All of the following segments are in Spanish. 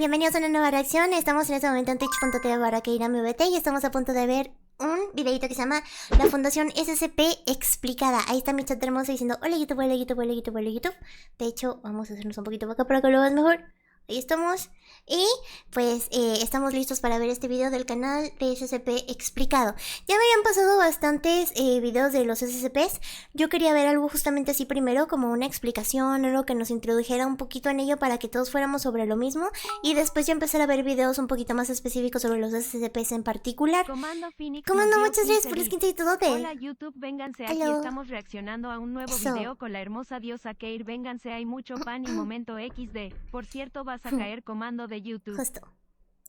bienvenidos a una nueva reacción. Estamos en este momento en twitch.tv/KeiraMVT y estamos a punto de ver un videito que se llama La Fundación SCP Explicada. Ahí está mi chat hermoso diciendo hola YouTube, hola YouTube, hola YouTube, hola YouTube. De hecho, vamos a hacernos un poquito para acá para que lo veas mejor. Ahí estamos. Y pues estamos listos para ver este video del canal de SCP Explicado. Ya me habían pasado bastantes videos de los SCPs. Yo quería ver algo justamente así primero, como una explicación, algo que nos introdujera un poquito en ello para que todos fuéramos sobre lo mismo. Y después ya empezar a ver videos un poquito más específicos sobre los SCPs en particular. Comando Phoenix. Comando, muchas gracias por los 15 y todote. Hola YouTube, vénganse. Aquí estamos reaccionando a un nuevo video con la hermosa diosa Keir. Vénganse, hay mucho pan y momento XD. Por cierto, vas a caer, comando de YouTube. Justo.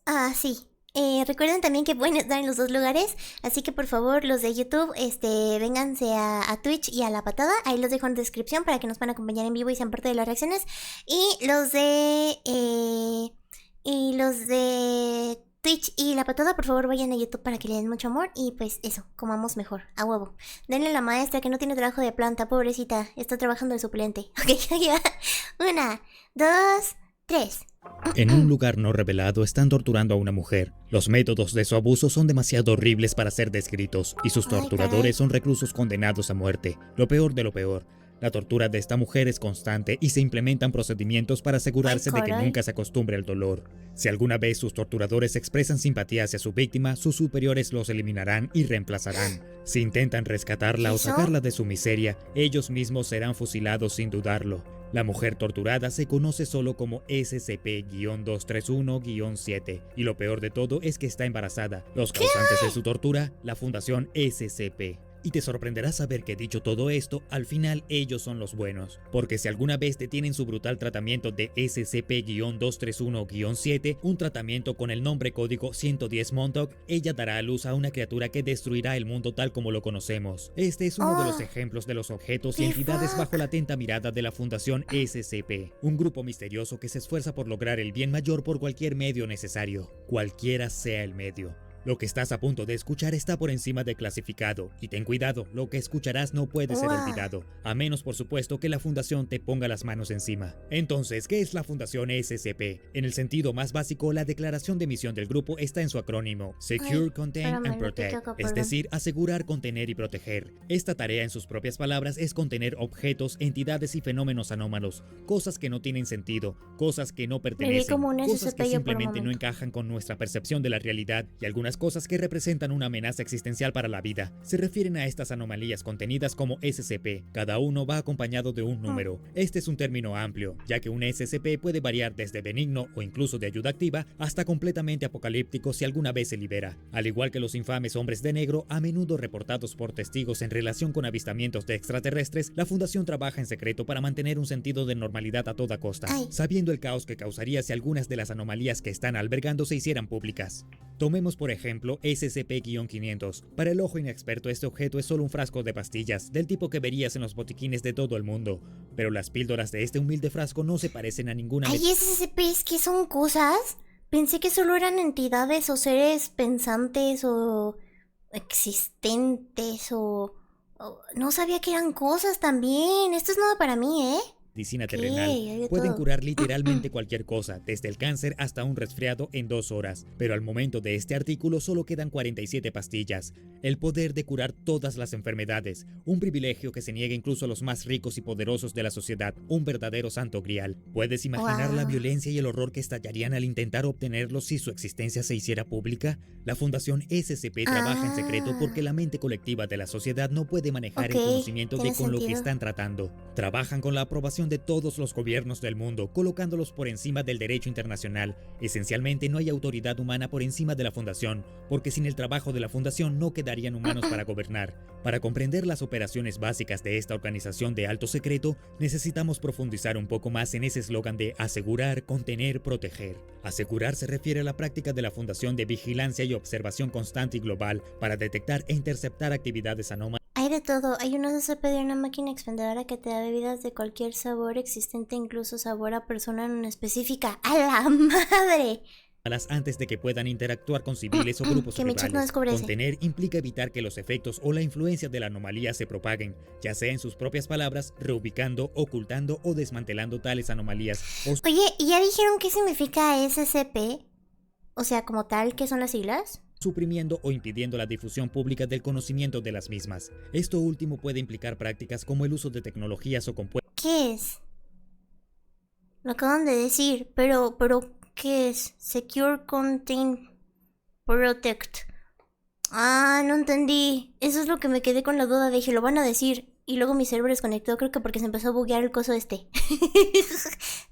Ah, sí. Recuerden también que pueden estar en los dos lugares, así que por favor los de YouTube, vénganse a Twitch y a La Patada, ahí los dejo en descripción para que nos puedan acompañar en vivo y sean parte de las reacciones. Y los de Twitch y La Patada, por favor vayan a YouTube para que le den mucho amor y pues eso, comamos mejor, a huevo. Denle a la maestra que no tiene trabajo de planta, pobrecita, está trabajando de suplente. Ok, aquí va. 1, 2, 3. En un lugar no revelado están torturando a una mujer. Los métodos de su abuso son demasiado horribles para ser descritos, y sus torturadores son reclusos condenados a muerte. Lo peor de lo peor, la tortura de esta mujer es constante y se implementan procedimientos para asegurarse de que nunca se acostumbre al dolor. Si alguna vez sus torturadores expresan simpatía hacia su víctima, sus superiores los eliminarán y reemplazarán. Si intentan rescatarla o sacarla de su miseria, ellos mismos serán fusilados sin dudarlo. La mujer torturada se conoce solo como SCP-231-7 y lo peor de todo es que está embarazada. Los causantes de su tortura, la Fundación SCP. Y te sorprenderá saber que dicho todo esto, al final ellos son los buenos. Porque si alguna vez detienen su brutal tratamiento de SCP-231-7, un tratamiento con el nombre código 110 Montauk, ella dará a luz a una criatura que destruirá el mundo tal como lo conocemos. Este es uno de los ejemplos de los objetos y entidades bajo la atenta mirada de la Fundación SCP. Un grupo misterioso que se esfuerza por lograr el bien mayor por cualquier medio necesario, cualquiera sea el medio. Lo que estás a punto de escuchar está por encima de clasificado, y ten cuidado, lo que escucharás no puede ser olvidado, a menos por supuesto que la Fundación te ponga las manos encima. Entonces, ¿qué es la Fundación SCP? En el sentido más básico, la declaración de misión del grupo está en su acrónimo, Secure, Contain and Protect, es decir, asegurar, contener y proteger. Esta tarea en sus propias palabras es contener objetos, entidades y fenómenos anómalos, cosas que no tienen sentido, cosas que no pertenecen, cosas que simplemente no encajan con nuestra percepción de la realidad y algunas cosas que representan una amenaza existencial para la vida. Se refieren a estas anomalías contenidas como SCP. Cada uno va acompañado de un número. Este es un término amplio, ya que un SCP puede variar desde benigno o incluso de ayuda activa hasta completamente apocalíptico si alguna vez se libera. Al igual que los infames hombres de negro, a menudo reportados por testigos en relación con avistamientos de extraterrestres, la Fundación trabaja en secreto para mantener un sentido de normalidad a toda costa, sabiendo el caos que causaría si algunas de las anomalías que están albergando se hicieran públicas. Tomemos por ejemplo SCP-500. Para el ojo inexperto este objeto es solo un frasco de pastillas, del tipo que verías en los botiquines de todo el mundo. Pero las píldoras de este humilde frasco no se parecen a ninguna... ¿Hay SCPs que son cosas? Pensé que solo eran entidades o seres pensantes o existentes o... No sabía que eran cosas también. Esto es nuevo para mí, ¿eh? Medicina terrenal. Pueden curar literalmente cualquier cosa, desde el cáncer hasta un resfriado en 2 horas, pero al momento de este artículo solo quedan 47 pastillas. El poder de curar todas las enfermedades, un privilegio que se niega incluso a los más ricos y poderosos de la sociedad, un verdadero santo grial. ¿Puedes imaginar la violencia y el horror que estallarían al intentar obtenerlo si su existencia se hiciera pública? La Fundación SCP trabaja en secreto porque la mente colectiva de la sociedad no puede manejar el conocimiento de con lo que están tratando. Trabajan con la aprobación de todos los gobiernos del mundo, colocándolos por encima del derecho internacional. Esencialmente no hay autoridad humana por encima de la Fundación, porque sin el trabajo de la Fundación no quedarían humanos para gobernar. Para comprender las operaciones básicas de esta organización de alto secreto, necesitamos profundizar un poco más en ese eslogan de asegurar, contener, proteger. Asegurar se refiere a la práctica de la Fundación de vigilancia y observación constante y global para detectar e interceptar actividades anómalas. Hay de todo, hay unos SCP de una máquina expendedora que te da bebidas de cualquier sabor existente, incluso sabor a persona en una específica. ¡A la madre! antes de que puedan interactuar con civiles o grupos que mi chat no rivales. descubre ese. Contener implica evitar que los efectos o la influencia de la anomalía se propaguen, ya sea en sus propias palabras, reubicando, ocultando o desmantelando tales anomalías. Oye, ¿y ya dijeron qué significa SCP? O sea, como tal, ¿qué son las siglas? Suprimiendo o impidiendo la difusión pública del conocimiento de las mismas. Esto último puede implicar prácticas como el uso de tecnologías o compuestos. ¿Qué es? Lo acaban de decir, pero, ¿qué es? Secure, Contain, Protect. Ah, no entendí. Eso es lo que me quedé con la duda. Dije, lo van a decir. Y luego mi cerebro desconectó, creo que porque se empezó a buguear el coso este.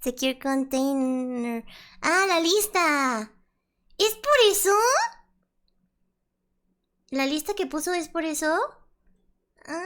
Secure Container. ¡Ah, la lista! ¿Es por eso? ¿La lista que puso es por eso? Ah,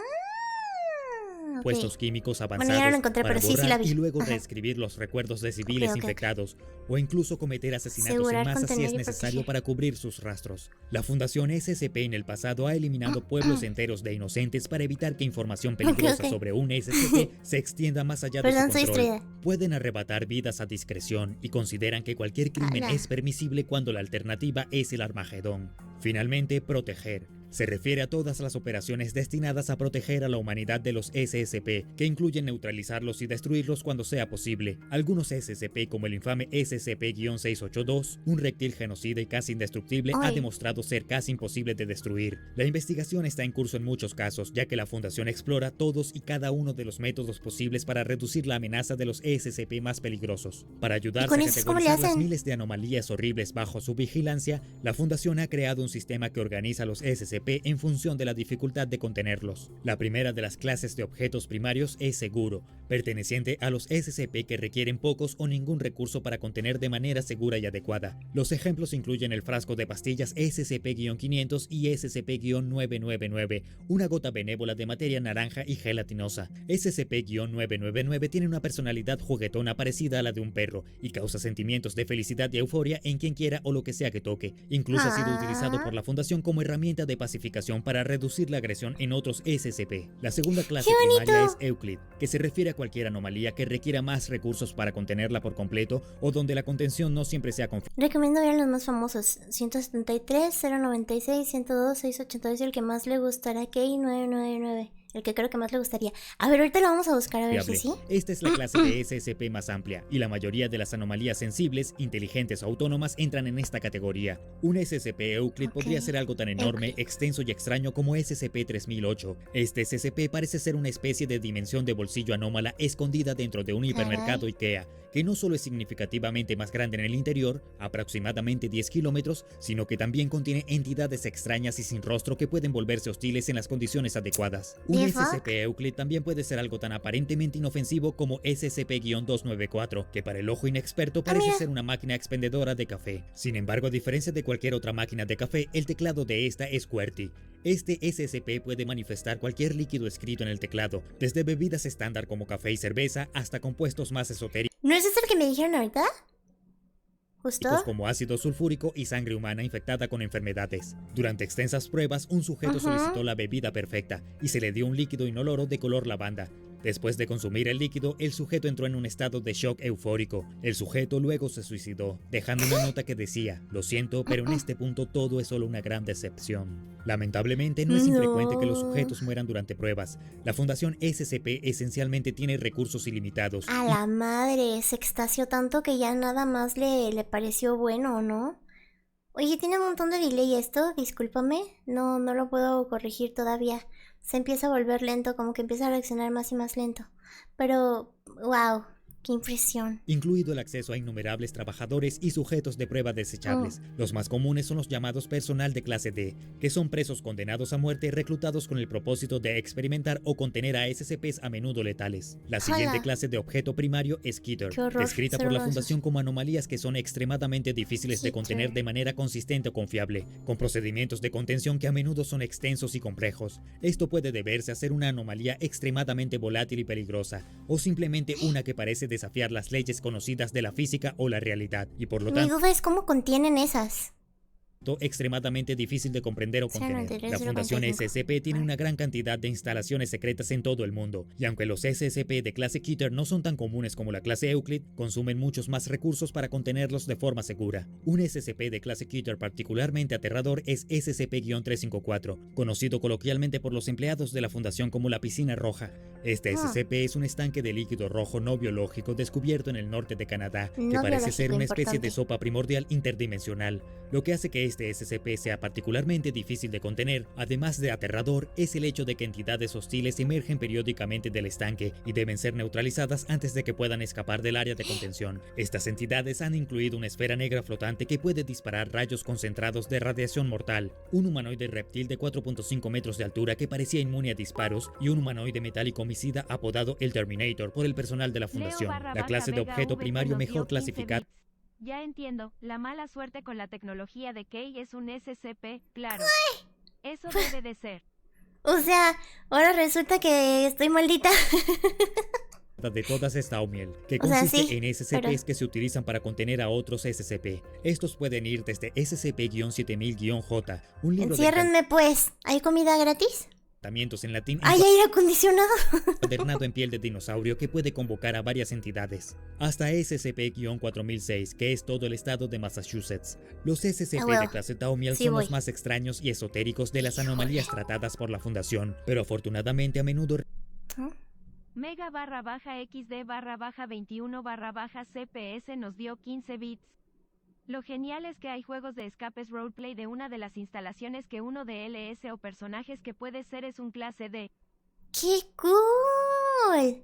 ok. Puestos químicos avanzados Bueno, ya no lo encontré, para pero sí, borrar la vi. y luego Ajá. reescribir los recuerdos de civiles Ok. infectados o incluso cometer asesinatos Asegurar, en masa si contener es y necesario proteger. para cubrir sus rastros. La Fundación SCP en el pasado ha eliminado pueblos enteros de inocentes para evitar que información peligrosa ok. sobre un SCP se extienda más allá de Perdón, su soy control. distraída. Pueden arrebatar vidas a discreción y consideran que cualquier crimen Ala. es permisible cuando la alternativa es el Armagedón. Finalmente, proteger. Se refiere a todas las operaciones destinadas a proteger a la humanidad de los SCP, que incluyen neutralizarlos y destruirlos cuando sea posible. Algunos SCP, como el infame SCP-682, un reptil genocida y casi indestructible, ha Ay. demostrado ser casi imposible de destruir. La investigación está en curso en muchos casos, ya que la Fundación explora todos y cada uno de los métodos posibles para reducir la amenaza de los SCP más peligrosos. Para ayudarse con a eso cómo le categorizar las hacen? miles de anomalías horribles bajo su vigilancia, la Fundación ha creado un sistema que organiza los SCP en función de la dificultad de contenerlos. La primera de las clases de objetos primarios es seguro, perteneciente a los SCP que requieren pocos o ningún recurso para contener de manera segura y adecuada. Los ejemplos incluyen el frasco de pastillas SCP-500 y SCP-999, una gota benévola de materia naranja y gelatinosa. SCP-999 tiene una personalidad juguetona parecida a la de un perro y causa sentimientos de felicidad y euforia en quien quiera o lo que sea que toque. Incluso ha sido utilizado por la Fundación como herramienta de pacificación para reducir la agresión en otros SCP. La segunda clase primaria es Euclid, que se refiere a cualquier anomalía que requiera más recursos para contenerla por completo o donde la contención no siempre sea confiable. Recomiendo ver los más famosos. 173, 096, 102, 682 y el que más le gustará, K999. El que creo que más le gustaría. A ver, ahorita lo vamos a buscar a ver si sí. Esta es la clase de SCP más amplia, y la mayoría de las anomalías sensibles, inteligentes o autónomas entran en esta categoría. Un SCP Euclid podría ser algo tan enorme, extenso y extraño como SCP-3008. Este SCP parece ser una especie de dimensión de bolsillo anómala escondida dentro de un hipermercado IKEA, que no solo es significativamente más grande en el interior, aproximadamente 10 kilómetros, sino que también contiene entidades extrañas y sin rostro que pueden volverse hostiles en las condiciones adecuadas. Un SCP Euclid también puede ser algo tan aparentemente inofensivo como SCP-294, que para el ojo inexperto parece ser una máquina expendedora de café. Sin embargo, a diferencia de cualquier otra máquina de café, el teclado de esta es QWERTY. Este SCP puede manifestar cualquier líquido escrito en el teclado, desde bebidas estándar como café y cerveza hasta compuestos más esotéricos. ¿No es ese el que me dijeron ahorita? ¿Justo? Como ácido sulfúrico y sangre humana infectada con enfermedades. Durante extensas pruebas, un sujeto solicitó la bebida perfecta y se le dio un líquido inoloro de color lavanda. Después de consumir el líquido, el sujeto entró en un estado de shock eufórico. El sujeto luego se suicidó, dejando una nota que decía: "Lo siento, pero en este punto todo es solo una gran decepción". Lamentablemente, no es infrecuente que los sujetos mueran durante pruebas. La Fundación SCP esencialmente tiene recursos ilimitados. A la madre, se extasió tanto que ya nada más le pareció bueno, ¿no? Oye, tiene un montón de delay esto, discúlpame. No lo puedo corregir todavía. Se empieza a volver lento, como que empieza a reaccionar más y más lento. Pero, wow, qué impresión. Incluido el acceso a innumerables trabajadores y sujetos de prueba desechables. Los más comunes son los llamados personal de clase D, que son presos condenados a muerte reclutados con el propósito de experimentar o contener a SCPs a menudo letales. La siguiente clase de objeto primario es Keter, descrita por la Fundación como anomalías que son extremadamente difíciles de contener de manera consistente o confiable, con procedimientos de contención que a menudo son extensos y complejos. Esto puede deberse a ser una anomalía extremadamente volátil y peligrosa, o simplemente una que parece desafiar las leyes conocidas de la física o la realidad, y por lo tanto... Mi duda es cómo contienen esas. extremadamente difícil de comprender o contener. La Fundación SCP tiene una gran cantidad de instalaciones secretas en todo el mundo, y aunque los SCP de clase Keter no son tan comunes como la clase Euclid, consumen muchos más recursos para contenerlos de forma segura. Un SCP de clase Keter particularmente aterrador es SCP-354, conocido coloquialmente por los empleados de la Fundación como la piscina roja. Este SCP es un estanque de líquido rojo no biológico descubierto en el norte de Canadá, que parece ser una especie de sopa primordial interdimensional. Lo que hace que este SCP sea particularmente difícil de contener, además de aterrador, es el hecho de que entidades hostiles emergen periódicamente del estanque y deben ser neutralizadas antes de que puedan escapar del área de contención. Estas entidades han incluido una esfera negra flotante que puede disparar rayos concentrados de radiación mortal, un humanoide reptil de 4.5 metros de altura que parecía inmune a disparos y un humanoide metálico homicida apodado el Terminator por el personal de la Fundación. La clase de objeto primario mejor clasificado. Ya entiendo, la mala suerte con la tecnología de Kei es un SCP, claro. Eso debe de ser. O sea, ahora resulta que estoy maldita. De todas es Daumiel, que consiste en SCPs que se utilizan para contener a otros SCP. Estos pueden ir desde SCP-7000-J, un libro Enciérrenme pues, ¿hay comida gratis? En latín. ¡Hay aire acondicionado! Adernado en piel de dinosaurio que puede convocar a varias entidades. Hasta SCP-4006, que es todo el estado de Massachusetts. Los SCP de clase Daumiel son los más extraños y esotéricos de las anomalías tratadas por la Fundación, pero afortunadamente a menudo... Mega_XD_21_CPS nos dio 15 bits. Lo genial es que hay juegos de escapes roleplay de una de las instalaciones que uno de LS o personajes que puede ser es un clase D. ¡Qué cool!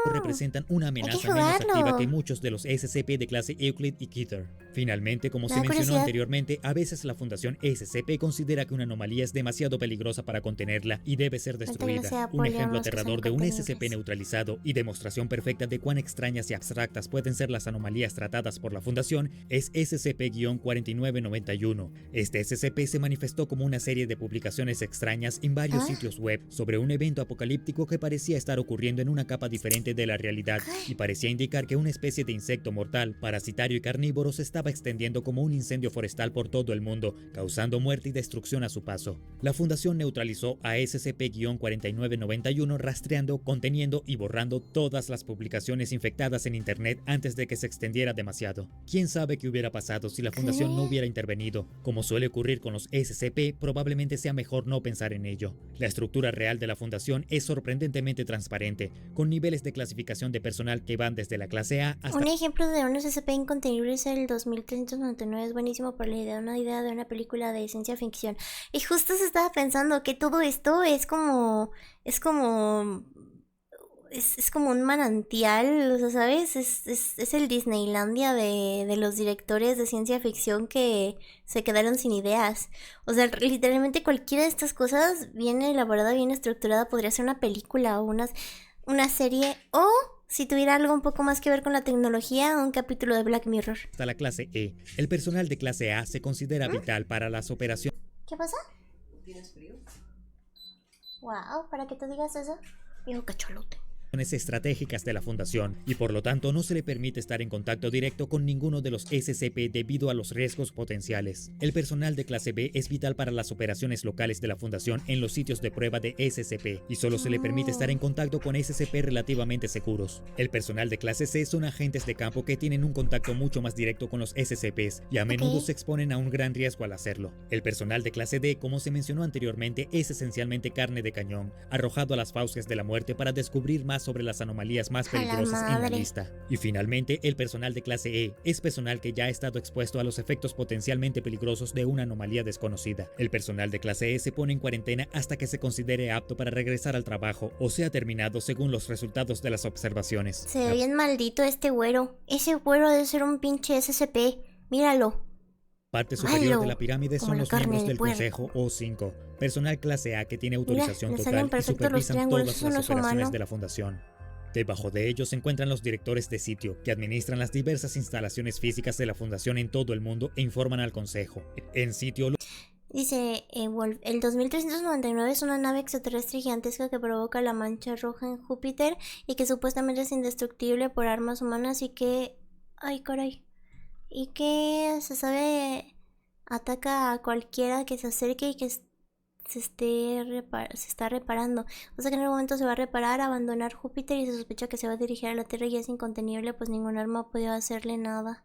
Representan una amenaza menos activa que muchos de los SCP de clase Euclid y Keter. Finalmente, como se mencionó anteriormente, a veces la Fundación SCP considera que una anomalía es demasiado peligrosa para contenerla y debe ser destruida. Un ejemplo aterrador de un SCP neutralizado y demostración perfecta de cuán extrañas y abstractas pueden ser las anomalías tratadas por la Fundación es SCP-4991. Este SCP se manifestó como una serie de publicaciones extrañas en varios sitios web sobre un evento apocalíptico que parecía estar ocurriendo en una capa diferente de la realidad y parecía indicar que una especie de insecto mortal, parasitario y carnívoro se estaba extendiendo como un incendio forestal por todo el mundo, causando muerte y destrucción a su paso. La Fundación neutralizó a SCP-4991 rastreando, conteniendo y borrando todas las publicaciones infectadas en internet antes de que se extendiera demasiado. ¿Quién sabe qué hubiera pasado si la Fundación no hubiera intervenido? Como suele ocurrir con los SCP, probablemente sea mejor no pensar en ello. La estructura real de la Fundación es sorprendentemente transparente, con niveles de clasificación de personal que van desde la clase A hasta... Un ejemplo de un SCP incontenible es el 2399, es buenísimo por una idea de una película de ciencia ficción. Y justo se estaba pensando que todo esto es como un manantial, o sea, ¿sabes? Es el Disneylandia de los directores de ciencia ficción que se quedaron sin ideas. O sea, literalmente cualquiera de estas cosas bien elaborada, bien estructurada, podría ser una película o una serie, o si tuviera algo un poco más que ver con la tecnología, un capítulo de Black Mirror. Hasta la clase E. El personal de clase A se considera vital para las operaciones. ¿Qué pasa? ¿Tienes frío? Wow, ¿para qué te digas eso? Viejo cacholote. Estratégicas de la Fundación y por lo tanto no se le permite estar en contacto directo con ninguno de los SCP debido a los riesgos potenciales. El personal de clase B es vital para las operaciones locales de la Fundación en los sitios de prueba de SCP y solo se le permite estar en contacto con SCP relativamente seguros. El personal de clase C son agentes de campo que tienen un contacto mucho más directo con los SCPs y a menudo se exponen a un gran riesgo al hacerlo. El personal de clase D, como se mencionó anteriormente, es esencialmente carne de cañón, arrojado a las fauces de la muerte para descubrir más sobre las anomalías más peligrosas en la lista. Y finalmente, el personal de clase E es personal que ya ha estado expuesto a los efectos potencialmente peligrosos de una anomalía desconocida. El personal de clase E se pone en cuarentena hasta que se considere apto para regresar al trabajo o sea terminado según los resultados de las observaciones. Se ve bien maldito este güero. Ese güero debe ser un pinche SCP. Míralo. Parte superior de la pirámide son los miembros del Consejo O5, personal clase A que tiene autorización total y supervisan todas las operaciones de la Fundación. Debajo de ellos se encuentran los directores de sitio, que administran las diversas instalaciones físicas de la Fundación en todo el mundo e informan al Consejo. En sitio... Dice Wolf, el 2399 es una nave extraterrestre gigantesca que provoca la mancha roja en Júpiter y que supuestamente es indestructible por armas humanas y que... Ay, caray. Y que se sabe ataca a cualquiera que se acerque y que se está reparando. O sea que en algún momento se va a reparar, abandonar Júpiter y se sospecha que se va a dirigir a la Tierra y es incontenible, pues ningún arma ha podido hacerle nada.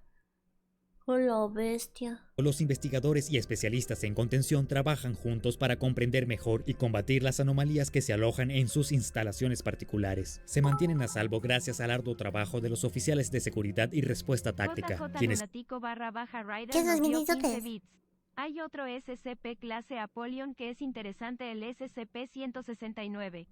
¡Hola, bestia! Los investigadores y especialistas en contención trabajan juntos para comprender mejor y combatir las anomalías que se alojan en sus instalaciones particulares. Se mantienen a salvo gracias al arduo trabajo de los oficiales de seguridad y respuesta táctica, JJ quienes Lunatico/Rider ¿Qué es nos dio Miguelito? 15 ¿Qué es? bits. Hay otro SCP clase Apollon que es interesante, el SCP-169.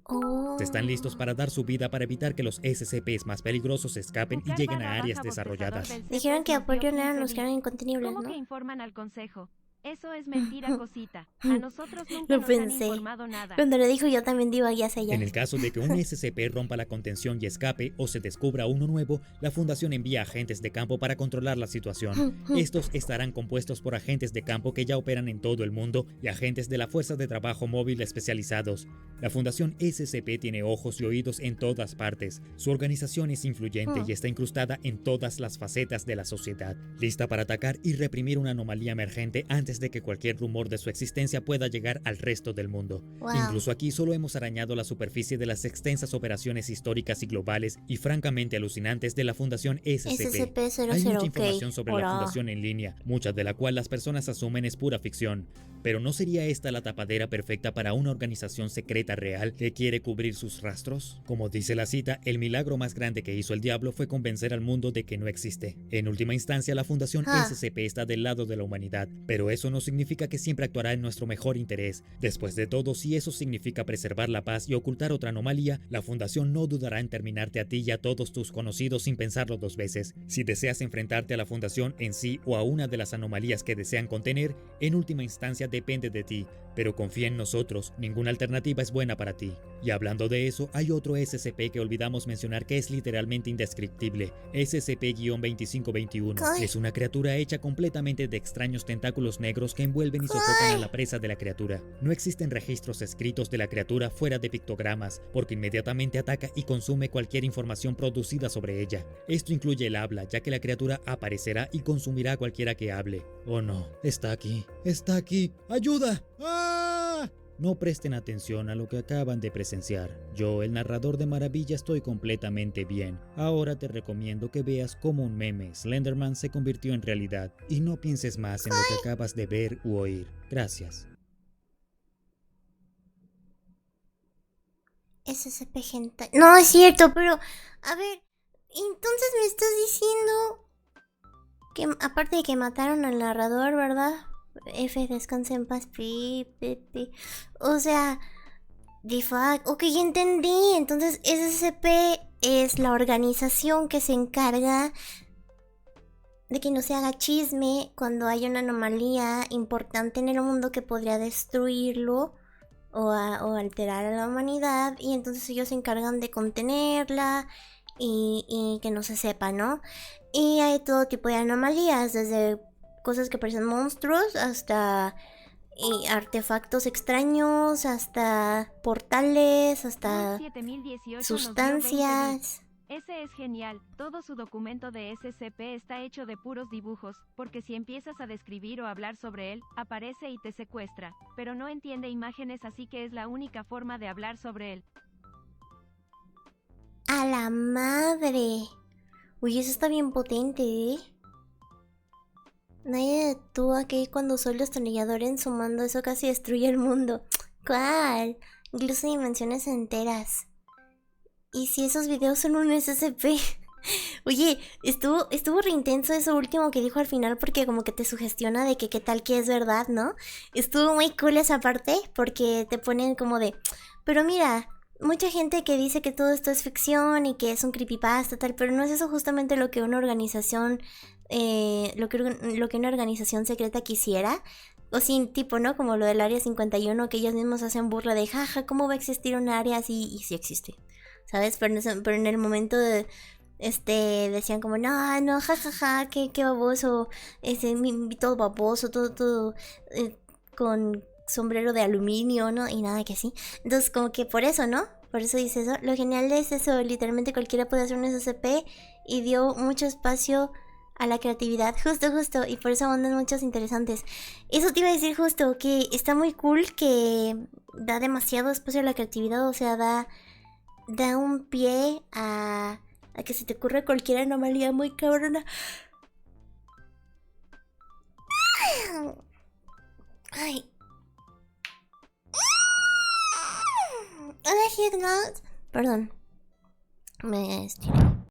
Oh. están listos para dar su vida para evitar que los SCPs más peligrosos escapen y lleguen a áreas desarrolladas. Dijeron que Apollon eran los que eran incontenibles, ¿Cómo ¿no? que informan al consejo? Eso es mentira, cosita. A nosotros nunca Lo nos han pensé. informado nada. Cuando lo dijo yo también digo ya hacia allá. En el caso de que un SCP rompa la contención y escape o se descubra uno nuevo, la Fundación envía agentes de campo para controlar la situación. Estos estarán compuestos por agentes de campo que ya operan en todo el mundo y agentes de la Fuerza de Trabajo Móvil especializados. La Fundación SCP tiene ojos y oídos en todas partes. Su organización es influyente y está incrustada en todas las facetas de la sociedad, lista para atacar y reprimir una anomalía emergente antes de que cualquier rumor de su existencia pueda llegar al resto del mundo. Wow. Incluso aquí solo hemos arañado la superficie de las extensas operaciones históricas y globales y francamente alucinantes de la Fundación SCP. SCP-00, Hay mucha ok. información sobre la Hola. Fundación en línea, mucha de la cual las personas asumen es pura ficción. Pero ¿no sería esta la tapadera perfecta para una organización secreta real que quiere cubrir sus rastros? Como dice la cita, el milagro más grande que hizo el diablo fue convencer al mundo de que no existe. En última instancia, la Fundación SCP está del lado de la humanidad, pero eso no significa que siempre actuará en nuestro mejor interés. Después de todo, si eso significa preservar la paz y ocultar otra anomalía, la Fundación no dudará en terminarte a ti y a todos tus conocidos sin pensarlo dos veces. Si deseas enfrentarte a la Fundación en sí o a una de las anomalías que desean contener, en última instancia depende de ti, pero confía en nosotros, ninguna alternativa es buena para ti. Y hablando de eso, hay otro SCP que olvidamos mencionar que es literalmente indescriptible, SCP-2521. Es una criatura hecha completamente de extraños tentáculos negros que envuelven y sofocan a la presa de la criatura. No existen registros escritos de la criatura fuera de pictogramas, porque inmediatamente ataca y consume cualquier información producida sobre ella. Esto incluye el habla, ya que la criatura aparecerá y consumirá a cualquiera que hable. Oh no, está aquí, ¡ayuda! ¡Ah! No presten atención a lo que acaban de presenciar. Yo, el narrador de Maravilla, estoy completamente bien. Ahora te recomiendo que veas cómo un meme Slenderman se convirtió en realidad y no pienses más en lo que acabas de ver u oír. Gracias. SCP Hentai. No, es cierto, pero... A ver, entonces me estás diciendo... que aparte de que mataron al narrador, ¿verdad? F, descansa en paz. O sea... The fuck. Ok, ya entendí. Entonces SCP es la organización que se encarga de que no se haga chisme cuando hay una anomalía importante en el mundo que podría destruirlo o alterar a la humanidad, y entonces ellos se encargan de contenerla y que no se sepa, ¿no? Y hay todo tipo de anomalías, desde cosas que parecen monstruos hasta artefactos extraños, hasta portales, hasta 7018 sustancias. Ese es genial, todo su documento de SCP está hecho de puros dibujos, porque si empiezas a describir o hablar sobre él, aparece y te secuestra, pero no entiende imágenes, así que es la única forma de hablar sobre él. ¡A la madre! Uy, eso está bien potente, ¿eh? Nadie detuvo aquí cuando usó el destornillador en su mando, eso casi destruye el mundo. ¿Cuál? Incluso dimensiones enteras. ¿Y si esos videos son un SCP? Oye, estuvo re intenso eso último que dijo al final, porque como que te sugestiona de que qué tal que es verdad, ¿no? Estuvo muy cool esa parte, porque te ponen como de... Pero mira, mucha gente que dice que todo esto es ficción y que es un creepypasta tal, pero no es eso justamente lo que una organización... lo que una organización secreta quisiera. O sin tipo, ¿no? Como lo del Área 51, que ellos mismos hacen burla de jaja, ¿cómo va a existir un área así? Y sí existe, ¿sabes? Pero en el momento de... decían como, no, jajaja, qué baboso, todo baboso, todo con sombrero de aluminio, ¿no? Y nada que así. Entonces como que por eso, ¿no? Por eso dice eso. Lo genial es eso, literalmente cualquiera puede hacer un SCP y dio mucho espacio a la creatividad. Justo. Y por eso abundan muchos interesantes. Eso te iba a decir justo, que está muy cool, que da demasiado espacio a la creatividad. O sea, da un pie a que se te ocurra cualquier anomalía muy cabrona. Ay. Perdón. Me estiré.